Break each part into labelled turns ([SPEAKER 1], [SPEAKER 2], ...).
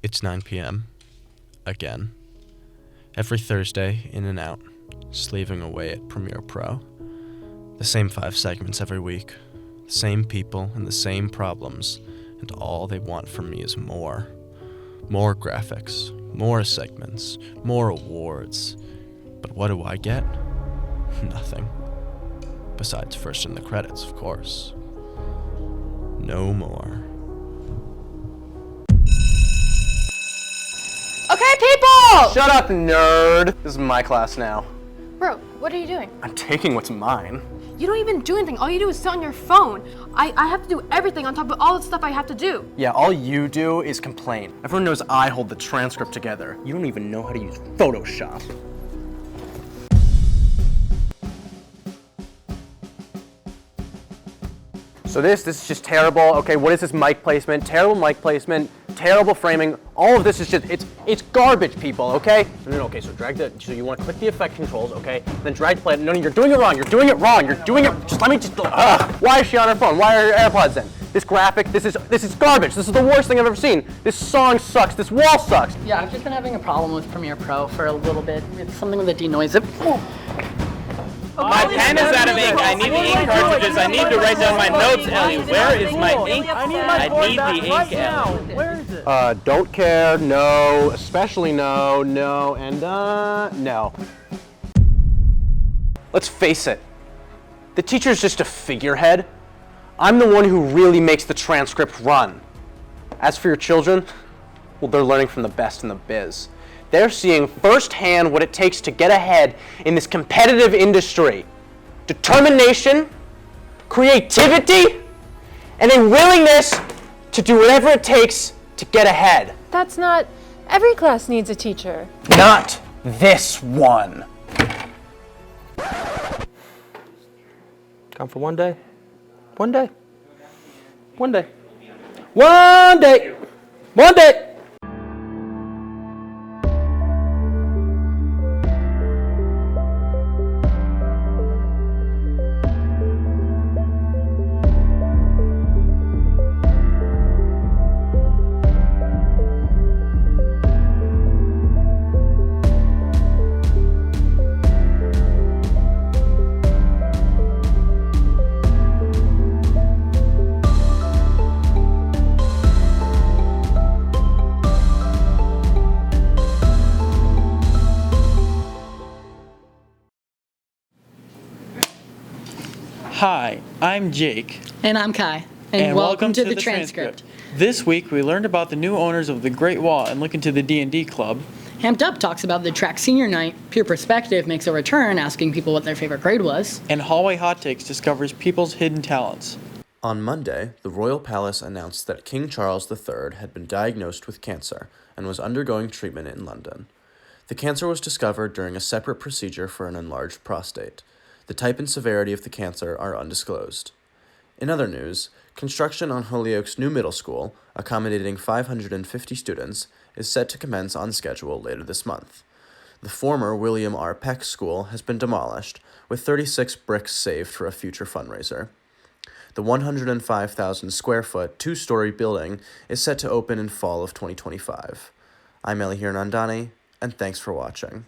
[SPEAKER 1] It's 9 p.m. Again. Every Thursday, in and out, slaving away at Premiere Pro. The same 5 segments every week, the same people and the same problems, and all they want from me is more. More graphics, more segments, more awards. But what do I get? Nothing. Besides first in the credits, of course. No more.
[SPEAKER 2] Okay, people!
[SPEAKER 3] Shut up, nerd! This is my class now.
[SPEAKER 2] Bro, what are you doing?
[SPEAKER 3] I'm taking what's mine.
[SPEAKER 2] You don't even do anything. All you do is sit on your phone. I have to do everything on top of all the stuff I have to do.
[SPEAKER 3] Yeah, all you do is complain. Everyone knows I hold the transcript together. You don't even know how to use Photoshop. So this is just terrible. Okay, what is this mic placement? Terrible mic placement, terrible framing. All of this is just, it's garbage, people, okay? No, okay, so so you want to click the effect controls, okay? Then drag play. No, you're doing it wrong. You're doing it wrong. You're doing it, why is she on her phone? Why are her AirPods then? This graphic, this is garbage. This is the worst thing I've ever seen. This song sucks. This wall sucks.
[SPEAKER 4] Yeah, I've just been having a problem with Premiere Pro for a little bit. It's something with the denoise.
[SPEAKER 5] My pen is out of ink. I need the ink cartridges. I need to write down my notes, Ellie. Where is my ink? I need the ink, Ellie.
[SPEAKER 3] Where is it? Don't care, no, especially no, and no. Let's face it. The teacher's just a figurehead. I'm the one who really makes the transcript run. As for your children, well, they're learning from the best in the biz. They're seeing firsthand what it takes to get ahead in this competitive industry. Determination, creativity, and a willingness to do whatever it takes to get ahead.
[SPEAKER 6] That's not... Every class needs a teacher.
[SPEAKER 3] Not this one. Come for one day. One day. One day. One day. One day.
[SPEAKER 5] Hi, I'm Jake.
[SPEAKER 4] And I'm Kai. And welcome to the Transcript.
[SPEAKER 5] This week we learned about the new owners of the Great Wall and look into the D&D Club.
[SPEAKER 4] Hamped Up talks about the track senior night. Pure Perspective makes a return asking people what their favorite grade was.
[SPEAKER 5] And Hallway Hot Takes discovers people's hidden talents.
[SPEAKER 1] On Monday, the Royal Palace announced that King Charles III had been diagnosed with cancer and was undergoing treatment in London. The cancer was discovered during a separate procedure for an enlarged prostate. The type and severity of the cancer are undisclosed. In other news, construction on Holyoke's new middle school, accommodating 550 students, is set to commence on schedule later this month. The former William R. Peck School has been demolished, with 36 bricks saved for a future fundraiser. The 105,000 square foot, 2-story building is set to open in fall of 2025. I'm Ellie Hirnandani, and thanks for watching.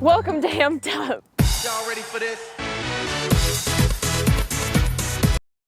[SPEAKER 6] Welcome to Hamped Up.
[SPEAKER 7] Y'all ready for this?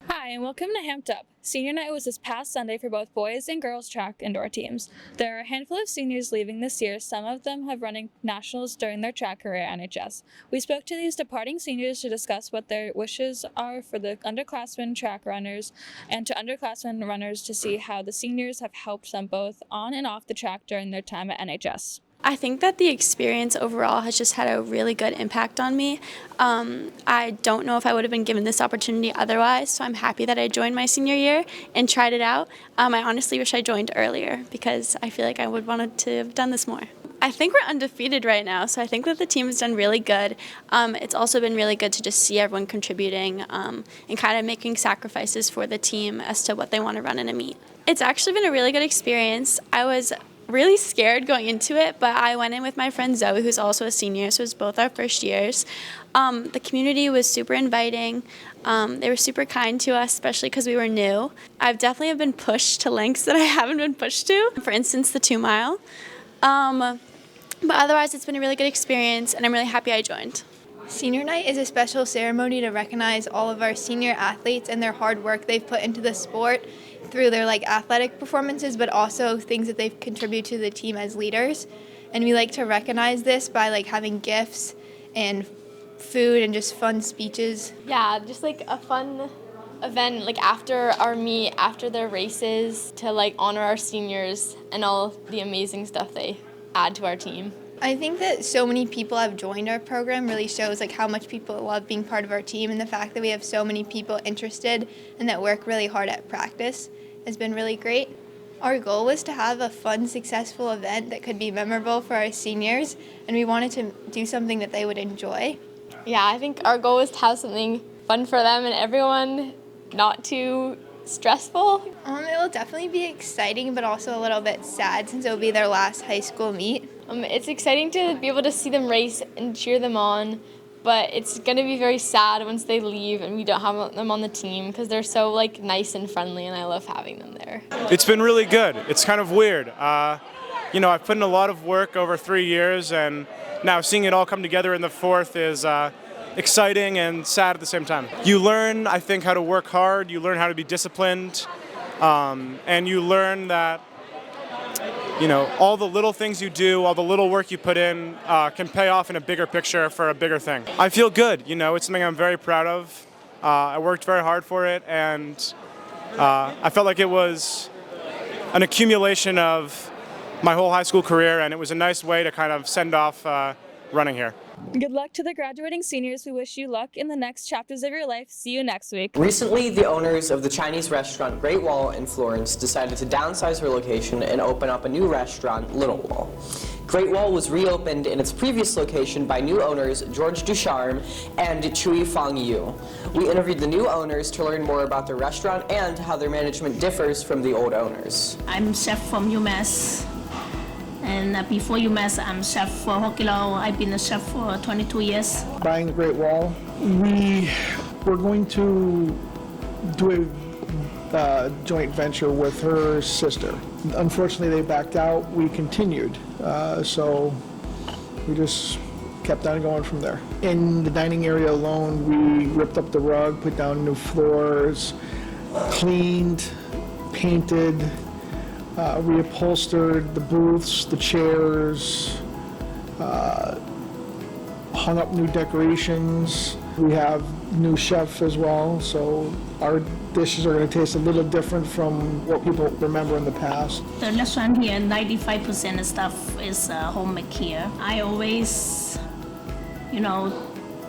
[SPEAKER 8] Hi, and welcome to Hamped Up. Senior night was this past Sunday for both boys and girls track indoor teams. There are a handful of seniors leaving this year. Some of them have running nationals during their track career at NHS. We spoke to these departing seniors to discuss what their wishes are for the underclassmen track runners and to underclassmen runners to see how the seniors have helped them both on and off the track during their time at NHS.
[SPEAKER 7] I think that the experience overall has just had a really good impact on me. I don't know if I would have been given this opportunity otherwise, so I'm happy that I joined my senior year and tried it out. I honestly wish I joined earlier because I feel like I would wanted to have done this more. I think we're undefeated right now, so I think that the team has done really good. It's also been really good to just see everyone contributing and kind of making sacrifices for the team as to what they want to run in a meet. It's actually been a really good experience. I was really scared going into it, but I went in with my friend Zoe, who's also a senior, so it was both our first years. The community was super inviting. They were super kind to us, especially because we were new. I've definitely been pushed to lengths that I haven't been pushed to, for instance, the 2 mile. But otherwise, it's been a really good experience, and I'm really happy I joined.
[SPEAKER 9] Senior night is a special ceremony to recognize all of our senior athletes and their hard work they've put into the sport through their athletic performances, but also things that they've contributed to the team as leaders. And we like to recognize this by having gifts and food and just fun speeches.
[SPEAKER 6] Yeah, just a fun event after our meet, after their races, to honor our seniors and all the amazing stuff they add to our team.
[SPEAKER 9] I think that so many people have joined our program really shows how much people love being part of our team, and the fact that we have so many people interested and that work really hard at practice has been really great. Our goal was to have a fun, successful event that could be memorable for our seniors, and we wanted to do something that they would enjoy.
[SPEAKER 6] Yeah, I think our goal was to have something fun for them and everyone, not too stressful.
[SPEAKER 9] It will definitely be exciting, but also a little bit sad since it will be their last high school meet.
[SPEAKER 6] It's exciting to be able to see them race and cheer them on, but it's going to be very sad once they leave and we don't have them on the team because they're so nice and friendly, and I love having them there.
[SPEAKER 10] It's been really good. It's kind of weird. I've put in a lot of work over 3 years, and now seeing it all come together in the 4th is exciting and sad at the same time. You learn, I think, how to work hard. You learn how to be disciplined, and you learn that all the little things you do, all the little work you put in can pay off in a bigger picture for a bigger thing. I feel good. It's something I'm very proud of. I worked very hard for it, and I felt like it was an accumulation of my whole high school career, and it was a nice way to kind of send off running here.
[SPEAKER 8] Good luck to the graduating seniors. We wish you luck in the next chapters of your life. See you next week.
[SPEAKER 11] Recently, the owners of the Chinese restaurant Great Wall in Florence decided to downsize their location and open up a new restaurant, Little Wall. Great Wall was reopened in its previous location by new owners George Ducharme and Chui Fang Yu. We interviewed the new owners to learn more about their restaurant and how their management differs from the old owners.
[SPEAKER 12] I'm chef from UMass. And before UMass, I'm chef for Hokkaido. I've been a chef for 22 years.
[SPEAKER 13] Buying the Great Wall, we were going to do a joint venture with her sister. Unfortunately, they backed out. We continued, so we just kept on going from there. In the dining area alone, we ripped up the rug, put down new floors, cleaned, painted, reupholstered the booths, the chairs, hung up new decorations. We have new chef as well, so our dishes are going to taste a little different from what people remember in the past.
[SPEAKER 12] The restaurant here, 95% of stuff is homemade here. I always,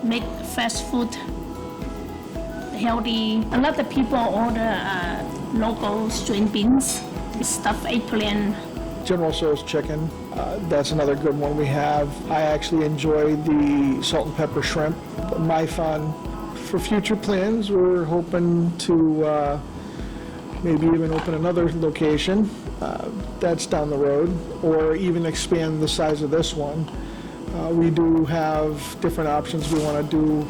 [SPEAKER 12] make fresh food, healthy. A lot of people order local string beans, stuffed eggplant.
[SPEAKER 13] General Tso's chicken, that's another good one we have. I actually enjoy the salt and pepper shrimp. My fun. For future plans, we're hoping to maybe even open another location. That's down the road, or even expand the size of this one. We do have different options we want to do.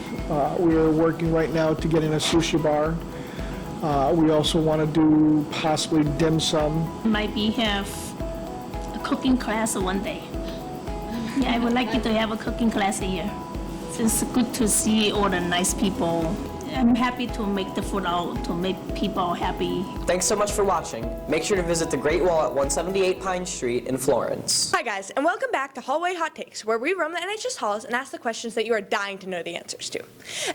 [SPEAKER 13] We are working right now to get in a sushi bar. We also want to do possibly dim sum.
[SPEAKER 12] Maybe have a cooking class one day. Yeah, I would like you to have a cooking class here. It's good to see all the nice people. I'm happy to make the food out to make people happy.
[SPEAKER 11] Thanks so much for watching. Make sure to visit the Great Wall at 178 Pine Street in Florence.
[SPEAKER 14] Hi guys, and welcome back to Hallway Hot Takes, where we roam the NHS halls and ask the questions that you are dying to know the answers to.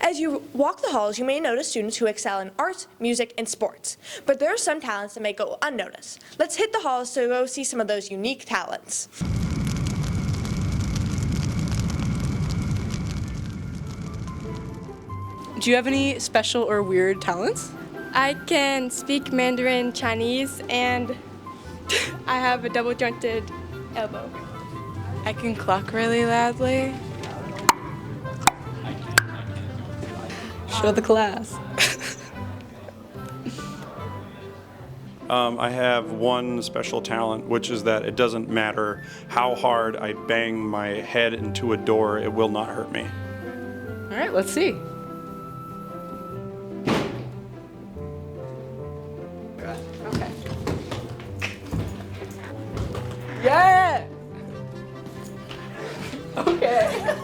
[SPEAKER 14] As you walk the halls, you may notice students who excel in arts, music, and sports. But there are some talents that may go unnoticed. Let's hit the halls to go see some of those unique talents.
[SPEAKER 15] Do you have any special or weird talents?
[SPEAKER 16] I can speak Mandarin Chinese and I have a double jointed elbow.
[SPEAKER 15] I can cluck really loudly. Show the class.
[SPEAKER 17] I have one special talent, which is that it doesn't matter how hard I bang my head into a door, it will not hurt me.
[SPEAKER 15] All right, let's see. Okay. Yeah! Okay.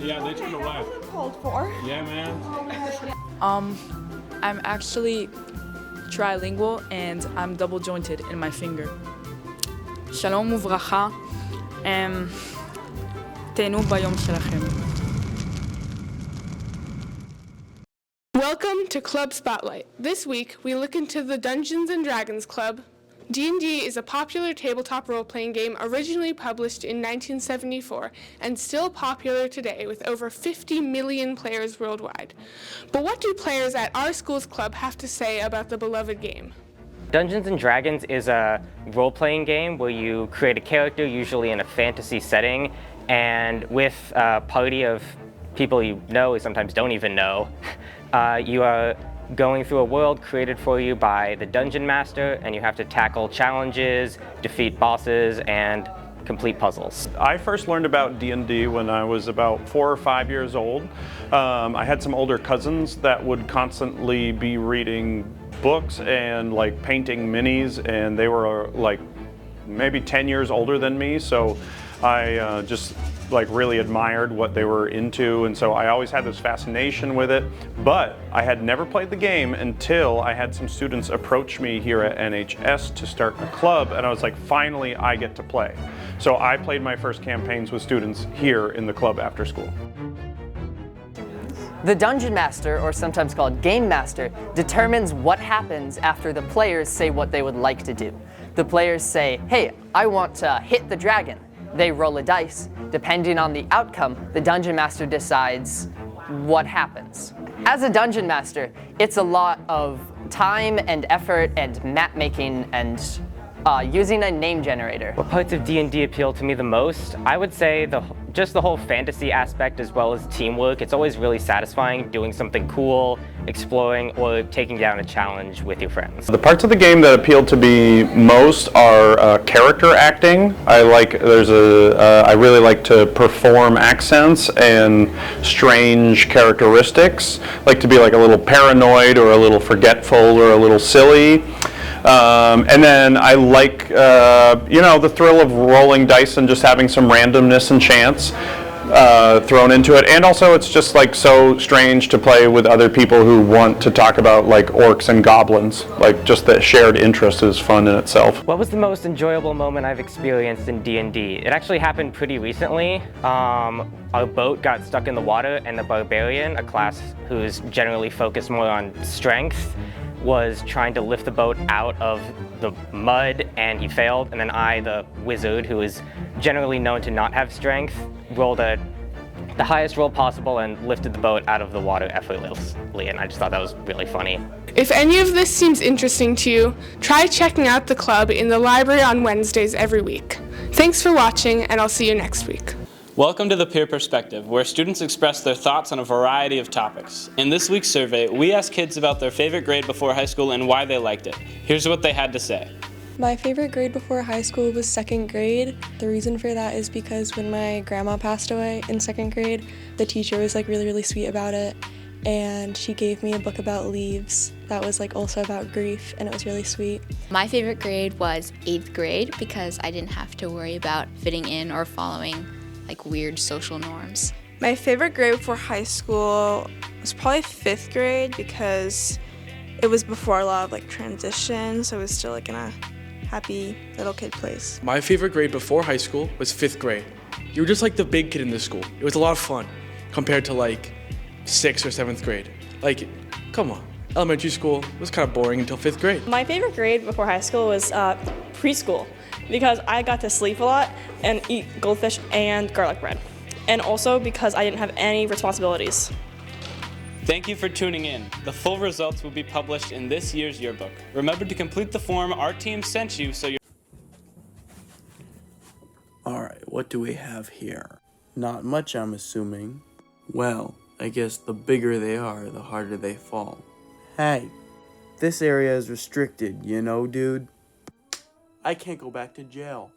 [SPEAKER 17] Yeah, they turned left.
[SPEAKER 16] Called for.
[SPEAKER 17] Yeah, man.
[SPEAKER 15] I'm actually trilingual and I'm double jointed in my finger. Shalom uvracha. Tenu bayom shelachem.
[SPEAKER 18] Welcome to Club Spotlight. This week, we look into the Dungeons & Dragons Club. D&D is a popular tabletop role-playing game originally published in 1974 and still popular today with over 50 million players worldwide. But what do players at our school's club have to say about the beloved game?
[SPEAKER 19] Dungeons & Dragons is a role-playing game where you create a character, usually in a fantasy setting, and with a party of people you know or sometimes don't even know, you are going through a world created for you by the Dungeon Master, and you have to tackle challenges, defeat bosses, and complete puzzles.
[SPEAKER 17] I first learned about D&D when I was about 4 or 5 years old. I had some older cousins that would constantly be reading books and like painting minis, and they were like maybe 10 years older than me, so I just like really admired what they were into, and so I always had this fascination with it, but I had never played the game until I had some students approach me here at NHS to start a club, and I was like, finally I get to play. So I played my first campaigns with students here in the club after school.
[SPEAKER 20] The Dungeon Master, or sometimes called Game Master, determines what happens after the players say what they would like to do. The players say, hey, I want to hit the dragon. They roll a dice. Depending on the outcome, the Dungeon Master decides what happens. As a Dungeon Master, it's a lot of time and effort and map making and using a name generator.
[SPEAKER 19] What parts of D&D appeal to me the most? I would say just the whole fantasy aspect as well as teamwork. It's always really satisfying doing something cool, exploring, or taking down a challenge with your friends.
[SPEAKER 17] The parts of the game that appeal to me most are character acting. I really like to perform accents and strange characteristics. I like to be like a little paranoid or a little forgetful or a little silly. And then I like, the thrill of rolling dice and just having some randomness and chance thrown into it. And also it's just like so strange to play with other people who want to talk about like orcs and goblins. Like just the shared interest is fun in itself.
[SPEAKER 19] What was the most enjoyable moment I've experienced in D&D? It actually happened pretty recently. Our boat got stuck in the water, and the barbarian, a class who's generally focused more on strength, was trying to lift the boat out of the mud, and he failed. And then I, the wizard, who is generally known to not have strength, rolled the highest roll possible and lifted the boat out of the water effortlessly, and I just thought that was really funny.
[SPEAKER 18] If any of this seems interesting to you, try checking out the club in the library on Wednesdays every week. Thanks for watching, and I'll see you next week.
[SPEAKER 5] Welcome to the Peer Perspective, where students express their thoughts on a variety of topics. In this week's survey, we asked kids about their favorite grade before high school and why they liked it. Here's what they had to say.
[SPEAKER 21] My favorite grade before high school was 2nd grade. The reason for that is because when my grandma passed away in 2nd grade, the teacher was like really sweet about it, and she gave me a book about leaves that was like also about grief, and it was really sweet.
[SPEAKER 22] My favorite grade was 8th grade because I didn't have to worry about fitting in or following like weird social norms.
[SPEAKER 23] My favorite grade before high school was probably 5th grade because it was before a lot of like transition, so it was still like in a happy little kid place.
[SPEAKER 24] My favorite grade before high school was 5th grade. You were just like the big kid in the school. It was a lot of fun compared to like 6th or 7th grade. Like, come on. Elementary school was kind of boring until 5th grade.
[SPEAKER 25] My favorite grade before high school was preschool
[SPEAKER 1] because I got to sleep a lot and eat goldfish and garlic bread. And also because I didn't have any responsibilities.
[SPEAKER 5] Thank you for tuning in. The full results will be published in this year's yearbook. Remember to complete the form our team sent you so
[SPEAKER 2] Alright, what do we have here? Not much, I'm assuming. Well, I guess the bigger they are, the harder they fall. Hey, this area is restricted, you know, dude? I can't go back to jail.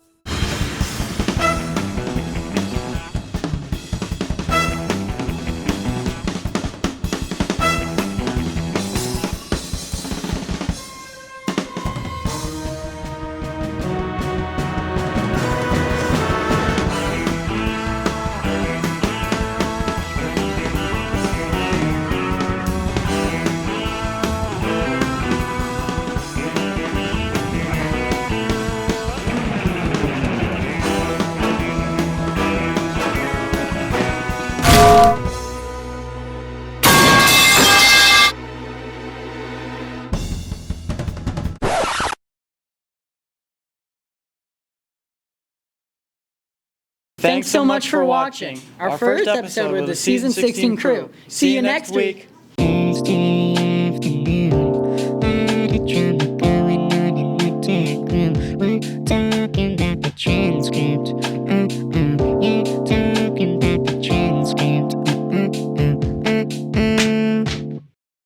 [SPEAKER 3] Thanks so much for watching our first episode with the Season 16 crew. See you next week.